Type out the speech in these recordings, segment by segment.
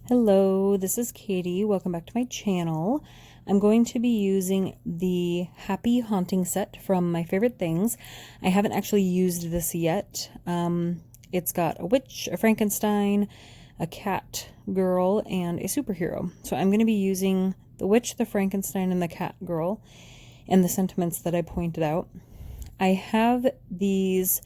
Hello, this is Katie. Welcome back to my channel. I'm going to be using the Happy Haunting set from My Favorite Things. I haven't actually used this yet. It's got a witch, a Frankenstein, a cat girl, and a superhero. So I'm going to be using the witch, the Frankenstein, and the cat girl and the sentiments that I pointed out. I have these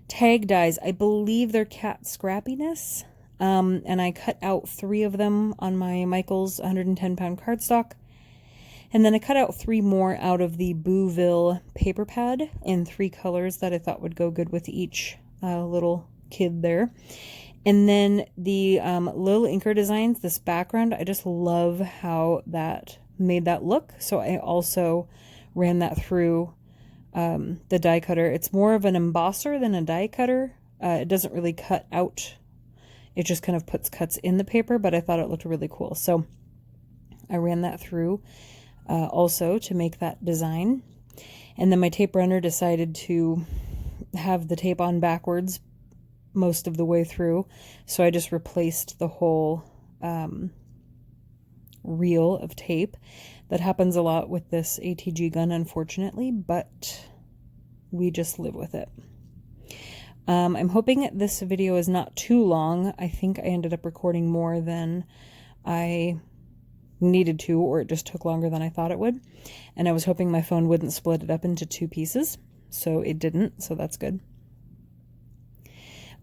tag dies. I believe they're cat scrappiness. And I cut out 3 of them on my Michaels 110-pound cardstock. And then I cut out 3 more out of the Booville paper pad in 3 colors that I thought would go good with each little kid there. And then the Lil Inker Designs, this background, I just love how that made that look. So I also ran that through the die cutter. It's more of an embosser than a die cutter. It doesn't really cut out. It just kind of puts cuts in the paper, but I thought it looked really cool. So I ran that through also to make that design. And then my tape runner decided to have the tape on backwards most of the way through. So I just replaced the whole reel of tape. That happens a lot with this ATG gun, unfortunately, but we just live with it. I'm hoping this video is not too long. I think I ended up recording more than I needed to, or it just took longer than I thought it would. And I was hoping my phone wouldn't split it up into 2 pieces, so it didn't, so that's good.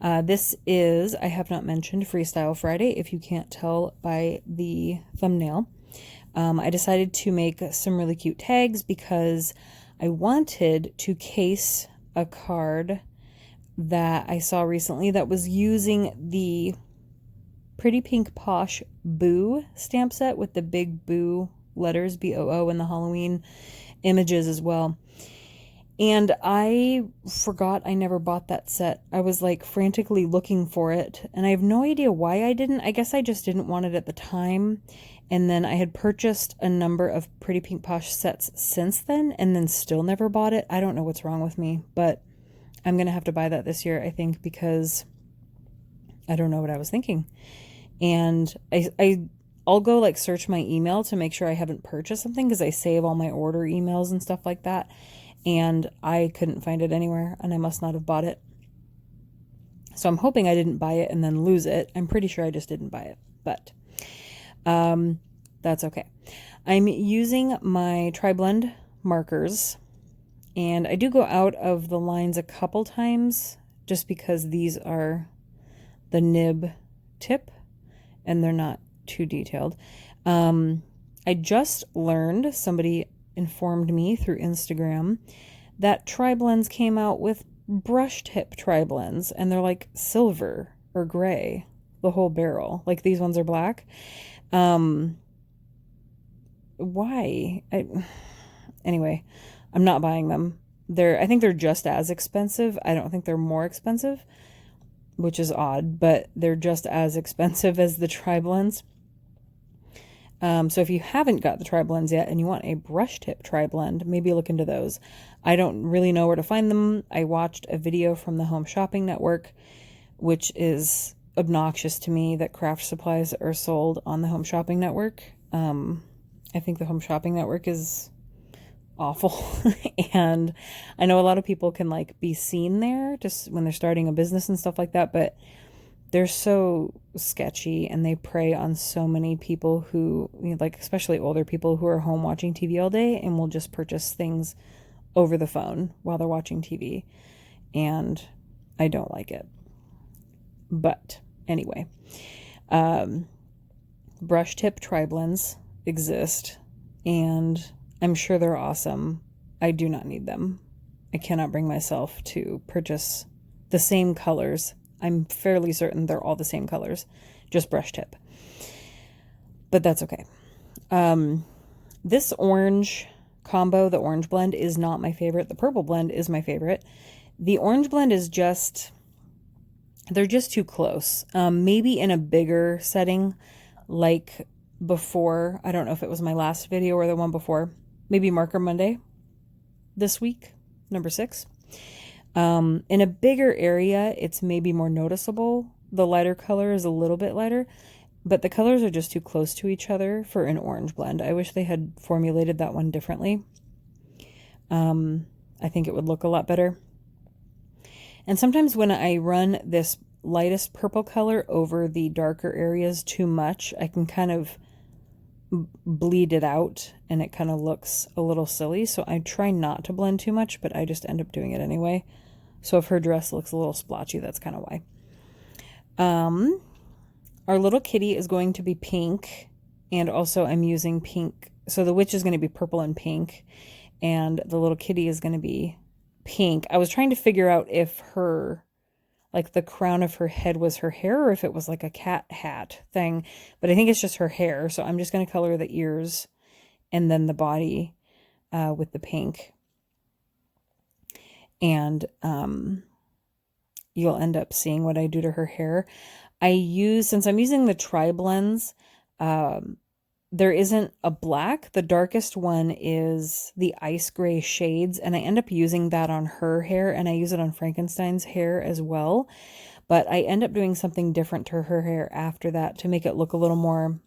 This is, I have not mentioned, Freestyle Friday, if you can't tell by the thumbnail. I decided to make some really cute tags because I wanted to case a card that I saw recently that was using the Pretty Pink Posh Boo stamp set with the big Boo letters, B-O-O, and the Halloween images as well. And I forgot I never bought that set. I was like frantically looking for it, and I have no idea why I didn't. I guess I just didn't want it at the time. And then I had purchased a number of Pretty Pink Posh sets since then, and then still never bought it. I don't know what's wrong with me, but I'm going to have to buy that this year, I think, because I don't know what I was thinking. And I'll go like search my email to make sure I haven't purchased something, because I save all my order emails and stuff like that. And I couldn't find it anywhere, and I must not have bought it. So I'm hoping I didn't buy it and then lose it. I'm pretty sure I just didn't buy it, but that's okay. I'm using my Tri-Blend markers. And I do go out of the lines a couple times just because these are the nib tip and they're not too detailed. I just learned, somebody informed me through Instagram, that Tri-Blends came out with brush tip Tri-Blends, and they're like silver or gray, the whole barrel. Like these ones are black. Why? Anyway. I'm not buying them. I think they're just as expensive. I don't think they're more expensive, which is odd, but they're just as expensive as the Tri-Blends. So if you haven't got the Tri-Blends yet and you want a brush tip Tri-Blend, maybe look into those. I don't really know where to find them. I watched a video from the Home Shopping Network, which is obnoxious to me that craft supplies are sold on the Home Shopping Network. I think the Home Shopping Network is awful. And I know a lot of people can like be seen there just when they're starting a business and stuff like that, but they're so sketchy and they prey on so many people who, like, especially older people who are home watching TV all day and will just purchase things over the phone while they're watching TV. And I don't like it. But anyway, brush tip Tri-Blends exist, and I'm sure they're awesome. I do not need them. I cannot bring myself to purchase the same colors. I'm fairly certain they're all the same colors, just brush tip. But that's okay. This orange combo, the orange blend, is not my favorite. The purple blend is my favorite. The orange blend is just, they're just too close. Maybe in a bigger setting, like before, I don't know if it was my last video or the one before, maybe Marker Monday this week, number 6. In a bigger area, it's maybe more noticeable. The lighter color is a little bit lighter, but the colors are just too close to each other for an orange blend. I wish they had formulated that one differently. I think it would look a lot better. And sometimes when I run this lightest purple color over the darker areas too much, I can kind of bleed it out and it kind of looks a little silly. So I try not to blend too much, but I just end up doing it anyway. So if her dress looks a little splotchy, that's kind of why. Our little kitty is going to be pink, and also I'm using pink. So the witch is going to be purple and pink, and the little kitty is going to be pink. I was trying to figure out if her, like the crown of her head was her hair or if it was like a cat hat thing, but I think it's just her hair. So I'm just going to color the ears and then the body with the pink. And you'll end up seeing what I do to her hair. Since I'm using the tri-blends, there isn't a black. The darkest one is the ice gray shades, and I end up using that on her hair, and I use it on Frankenstein's hair as well. But I end up doing something different to her hair after that to make it look a little more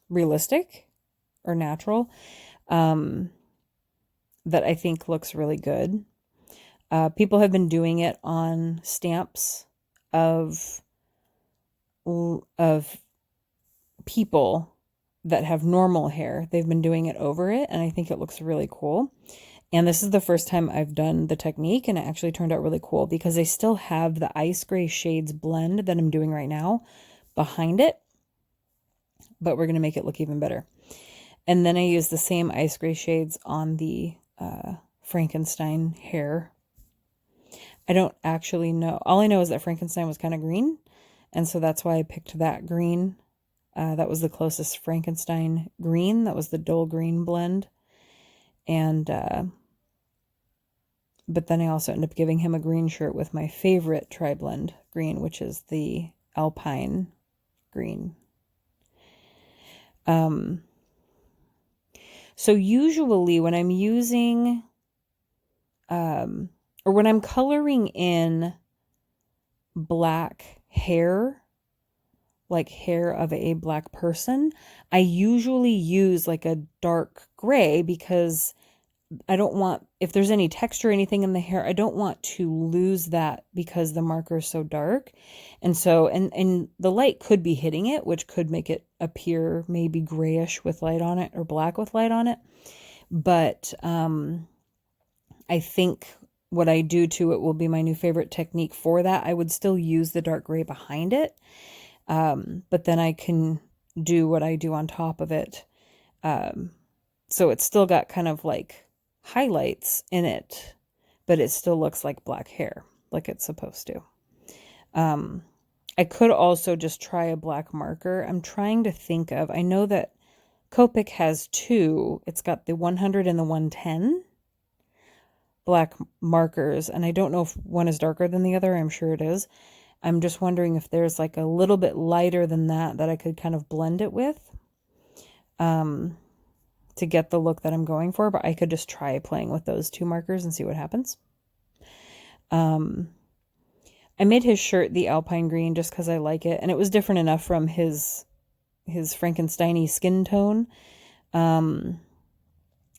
realistic or natural, that I think looks really good. People have been doing it on stamps of people that have normal hair. They've been doing it over it, and I think it looks really cool. And this is the first time I've done the technique, and it actually turned out really cool because I still have the ice gray shades blend that I'm doing right now behind it, but we're going to make it look even better. And then I use the same ice gray shades on the Frankenstein hair. I don't actually know. All I know is that Frankenstein was kind of green, and so that's why I picked that green. That was the closest Frankenstein green. That was the dull green blend. And, but then I also ended up giving him a green shirt with my favorite tri-blend green, which is the Alpine green. So usually when I'm using, or when I'm coloring in black hair, like hair of a black person, I usually use like a dark gray because I don't want, if there's any texture or anything in the hair, I don't want to lose that because the marker is so dark. And so, and the light could be hitting it, which could make it appear maybe grayish with light on it or black with light on it. But I think what I do to it will be my new favorite technique for that. I would still use the dark gray behind it. But then I can do what I do on top of it. So it's still got kind of like highlights in it, but it still looks like black hair, like it's supposed to. I could also just try a black marker. I'm trying to think of, I know that Copic has two. It's got the 100 and the 110 black markers, and I don't know if one is darker than the other. I'm sure it is. I'm just wondering if there's like a little bit lighter than that I could kind of blend it with to get the look that I'm going for, but I could just try playing with those two markers and see what happens. I made his shirt the Alpine green just because I like it, and it was different enough from his Frankenstein-y skin tone. And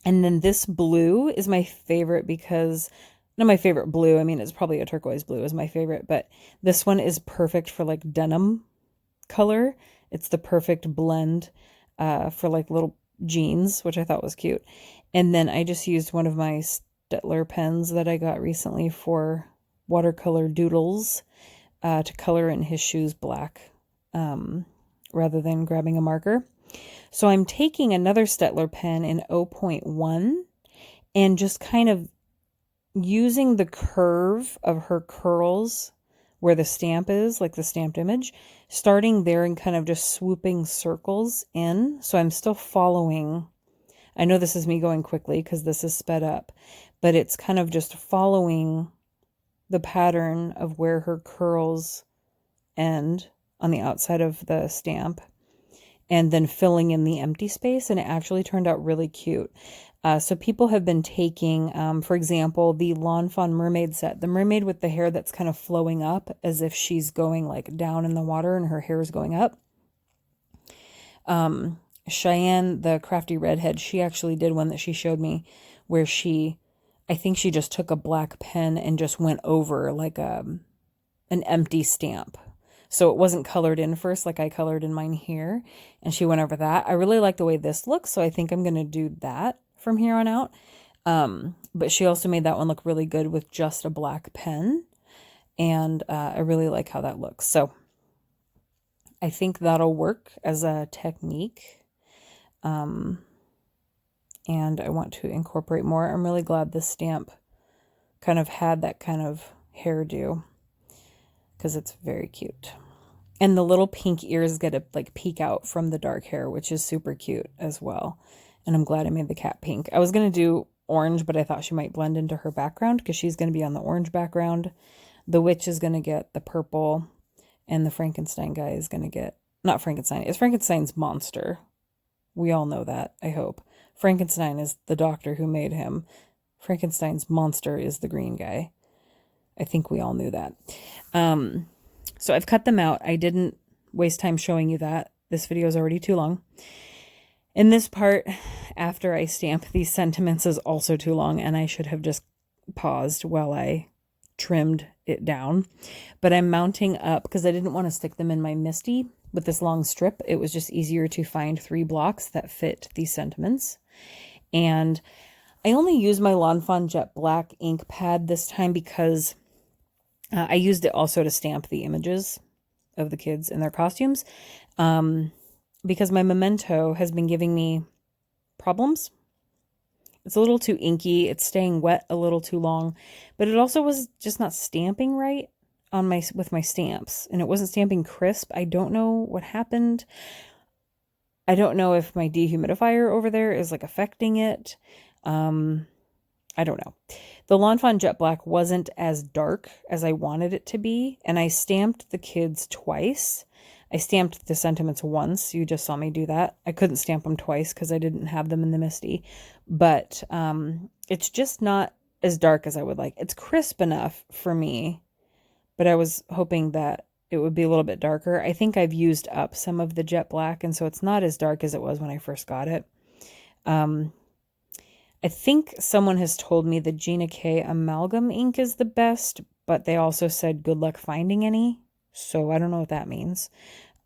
then this blue is my favorite because, not my favorite blue, I mean, it's probably a turquoise blue is my favorite, but this one is perfect for like denim color. It's the perfect blend for like little jeans, which I thought was cute. And then I just used one of my Stettler pens that I got recently for watercolor doodles to color in his shoes black rather than grabbing a marker. So I'm taking another Stettler pen in 0.1 and just kind of using the curve of her curls where the stamp is, like the stamped image, starting there and kind of just swooping circles in. So I'm still following. I know this is me going quickly because this is sped up, but it's kind of just following the pattern of where her curls end on the outside of the stamp and then filling in the empty space. And it actually turned out really cute. So people have been taking, for example, the Lawn Fawn mermaid set, the mermaid with the hair that's kind of flowing up as if she's going like down in the water and her hair is going up. Cheyenne, the crafty redhead, she actually did one that she showed me where I think she just took a black pen and just went over like an empty stamp. So it wasn't colored in first like I colored in mine here. And she went over that. I really like the way this looks, so I think I'm going to do that from here on out. But she also made that one look really good with just a black pen. And I really like how that looks. So I think that'll work as a technique. And I want to incorporate more. I'm really glad this stamp kind of had that kind of hairdo because it's very cute. And the little pink ears get to like peek out from the dark hair, which is super cute as well. And I'm glad I made the cat pink. I was going to do orange, but I thought she might blend into her background because she's going to be on the orange background. The witch is going to get the purple, and the Frankenstein guy is going to get, not Frankenstein, it's Frankenstein's monster. We all know that, I hope. Frankenstein is the doctor who made him. Frankenstein's monster is the green guy. I think we all knew that. So I've cut them out. I didn't waste time showing you that. This video is already too long. And this part, after I stamp these sentiments, is also too long, and I should have just paused while I trimmed it down. But I'm mounting up because I didn't want to stick them in my MISTI with this long strip. It was just easier to find 3 blocks that fit these sentiments. And I only used my Lawn Fawn Jet Black ink pad this time because I used it also to stamp the images of the kids in their costumes. Because my Memento has been giving me problems. It's a little too inky. It's staying wet a little too long, but it also was just not stamping right on with my stamps, and it wasn't stamping crisp. I don't know what happened. I don't know if my dehumidifier over there is like affecting it. I don't know. The Lawn Fawn Jet Black wasn't as dark as I wanted it to be, and I stamped the kids twice. I stamped the sentiments once. You just saw me do that. I couldn't stamp them twice because I didn't have them in the MISTI. But it's just not as dark as I would like. It's crisp enough for me, but I was hoping that it would be a little bit darker. I think I've used up some of the jet black, and so it's not as dark as it was when I first got it. I think someone has told me the Gina K amalgam ink is the best, but they also said good luck finding any. So I don't know what that means.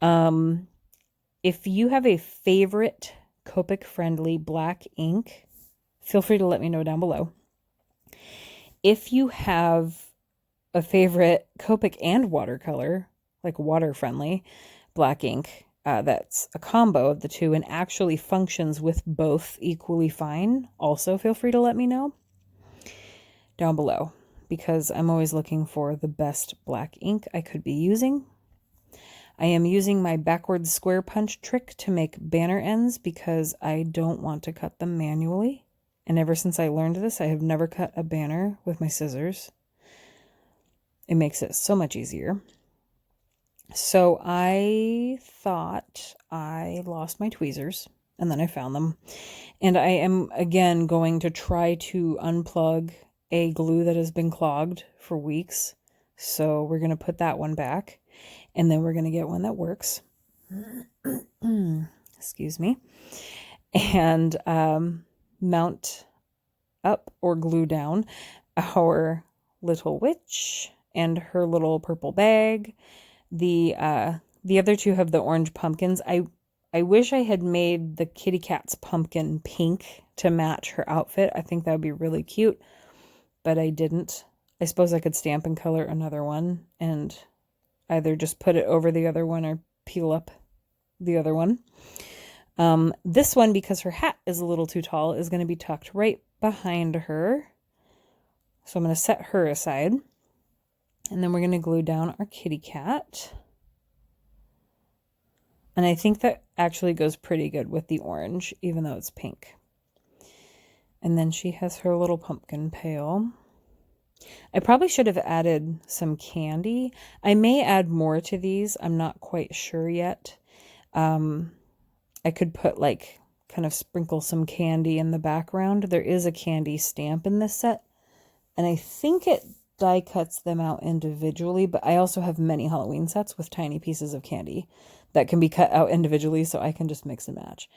If you have a favorite Copic friendly black ink, feel free to let me know down below. If you have a favorite Copic and watercolor, like water friendly black ink, that's a combo of the two and actually functions with both equally fine, also feel free to let me know down below, because I'm always looking for the best black ink I could be using. I am using my backwards square punch trick to make banner ends because I don't want to cut them manually. And ever since I learned this, I have never cut a banner with my scissors. It makes it so much easier. So I thought I lost my tweezers, and then I found them. And I am, again, going to try to unplug a glue that has been clogged for weeks. So we're going to put that one back, and then we're going to get one that works. Excuse me. And mount up or glue down our little witch and her little purple bag. The other two have the orange pumpkins. I wish I had made the kitty cat's pumpkin pink to match her outfit. I think that would be really cute, but I didn't. I suppose I could stamp and color another one and either just put it over the other one or peel up the other one. This one, because her hat is a little too tall, is going to be tucked right behind her. So I'm going to set her aside. And then we're going to glue down our kitty cat. And I think that actually goes pretty good with the orange, even though it's pink. And then she has her little pumpkin pail. I probably should have added some candy. I may add more to these. I'm not quite sure yet. I could put like, kind of sprinkle some candy in the background. There is a candy stamp in this set. And I think it die cuts them out individually, but I also have many Halloween sets with tiny pieces of candy that can be cut out individually, so I can just mix and match.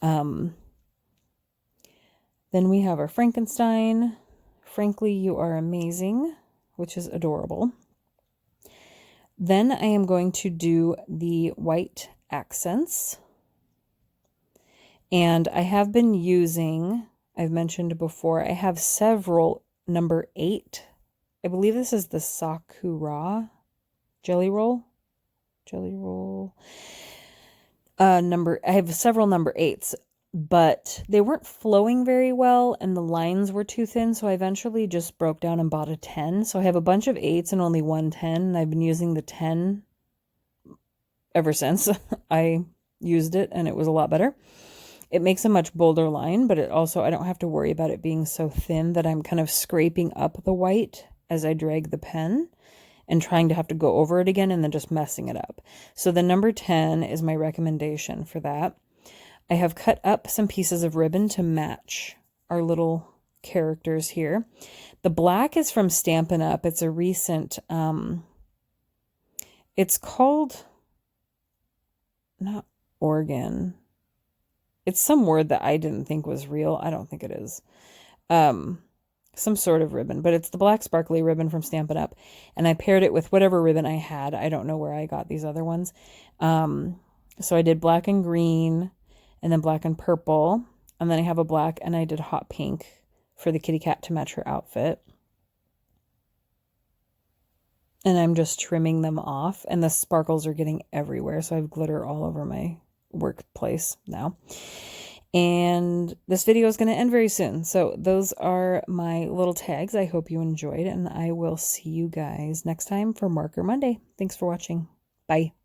Then we have our Frankenstein. Frankly, You Are Amazing, which is adorable. Then I am going to do the white accents. And I have been using, I've mentioned before, I have several number 8. I believe this is the Sakura jelly roll. I have several number 8s, but they weren't flowing very well and the lines were too thin, so I eventually just broke down and bought a 10. So I have a bunch of 8s and only one 10, and I've been using the 10 ever since I used it, and it was a lot better. It makes a much bolder line, but it also, I don't have to worry about it being so thin that I'm kind of scraping up the white as I drag the pen and trying to have to go over it again and then just messing it up. So the number 10 is my recommendation for that. I have cut up some pieces of ribbon to match our little characters here. The black is from Stampin' Up. It's a recent, it's called, not Oregon. It's some word that I didn't think was real. I don't think it is. Some sort of ribbon, but it's the black sparkly ribbon from Stampin' Up. And I paired it with whatever ribbon I had. I don't know where I got these other ones. So I did black and green, and then black and purple. And then I have a black, and I did hot pink for the kitty cat to match her outfit. And I'm just trimming them off, and the sparkles are getting everywhere. So I have glitter all over my workplace now. And this video is going to end very soon. So those are my little tags. I hope you enjoyed, and I will see you guys next time for Marker Monday. Thanks for watching. Bye.